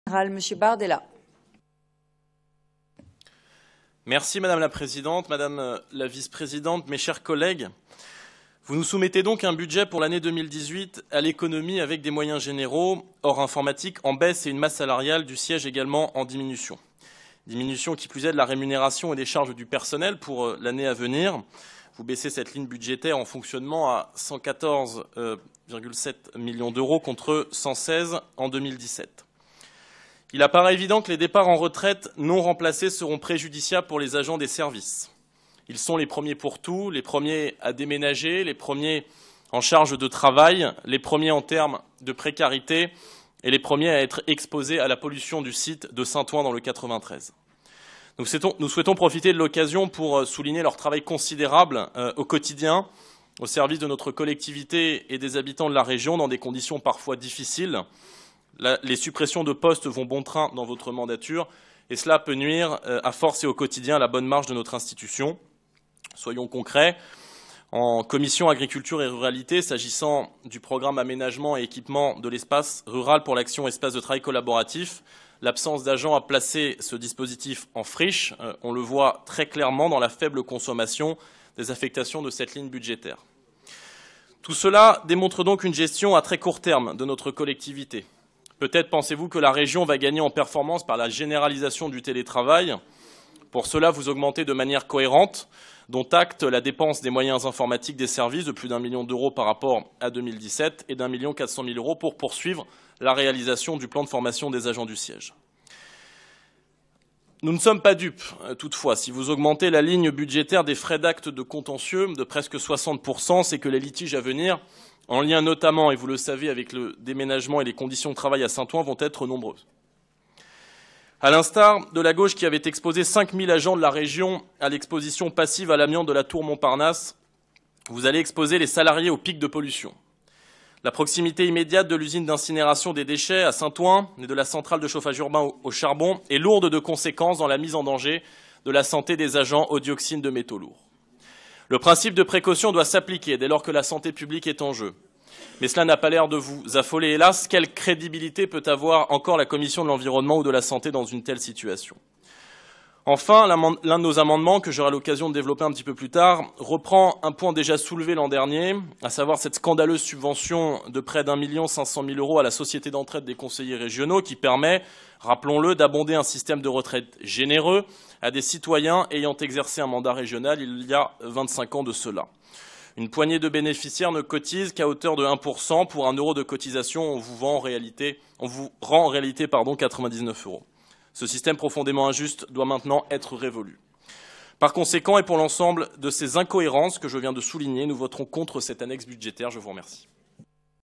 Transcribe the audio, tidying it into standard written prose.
Monsieur Bardella. Merci Madame la Présidente, Madame la Vice-Présidente, mes chers collègues. Vous nous soumettez donc un budget pour l'année 2018 à l'économie avec des moyens généraux, hors informatique, en baisse et une masse salariale du siège également en diminution. Diminution qui plus est de la rémunération et des charges du personnel pour l'année à venir. Vous baissez cette ligne budgétaire en fonctionnement à 114,7 millions d'euros contre 116 en 2017. Il apparaît évident que les départs en retraite non remplacés seront préjudiciables pour les agents des services. Ils sont les premiers pour tout, les premiers à déménager, les premiers en charge de travail, les premiers en termes de précarité et les premiers à être exposés à la pollution du site de Saint-Ouen dans le 93. Nous souhaitons profiter de l'occasion pour souligner leur travail considérable au quotidien, au service de notre collectivité et des habitants de la région dans des conditions parfois difficiles. Les suppressions de postes vont bon train dans votre mandature et cela peut nuire à force et au quotidien à la bonne marche de notre institution. Soyons concrets. En commission agriculture et ruralité, s'agissant du programme aménagement et équipement de l'espace rural pour l'action espace de travail collaboratif, l'absence d'agents a placé ce dispositif en friche. On le voit très clairement dans la faible consommation des affectations de cette ligne budgétaire. Tout cela démontre donc une gestion à très court terme de notre collectivité. Peut-être pensez-vous que la région va gagner en performance par la généralisation du télétravail. Pour cela, vous augmentez de manière cohérente, dont acte la dépense des moyens informatiques des services de plus d'1 million d'euros par rapport à 2017 et d'1 400 000 euros pour poursuivre la réalisation du plan de formation des agents du siège. Nous ne sommes pas dupes, toutefois. Si vous augmentez la ligne budgétaire des frais d'actes de contentieux de presque 60%, c'est que les litiges à venir, en lien notamment, et vous le savez, avec le déménagement et les conditions de travail à Saint-Ouen, vont être nombreuses. À l'instar de la gauche qui avait exposé 5 000 agents de la région à l'exposition passive à l'amiante de la tour Montparnasse, vous allez exposer les salariés au pic de pollution. La proximité immédiate de l'usine d'incinération des déchets à Saint-Ouen et de la centrale de chauffage urbain au charbon est lourde de conséquences dans la mise en danger de la santé des agents au dioxyde de métaux lourds. Le principe de précaution doit s'appliquer dès lors que la santé publique est en jeu. Mais cela n'a pas l'air de vous affoler, hélas. Quelle crédibilité peut avoir encore la Commission de l'environnement ou de la santé dans une telle situation? Enfin, l'un de nos amendements, que j'aurai l'occasion de développer un petit peu plus tard, reprend un point déjà soulevé l'an dernier, à savoir cette scandaleuse subvention de près d'1 500 000 euros à la Société d'entraide des conseillers régionaux qui permet, rappelons-le, d'abonder un système de retraite généreux à des citoyens ayant exercé un mandat régional il y a 25 ans de cela. Une poignée de bénéficiaires ne cotise qu'à hauteur de 1%. Pour 1 euro de cotisation, on vous rend en réalité 99 euros. Ce système profondément injuste doit maintenant être révolu. Par conséquent, et pour l'ensemble de ces incohérences que je viens de souligner, nous voterons contre cette annexe budgétaire. Je vous remercie.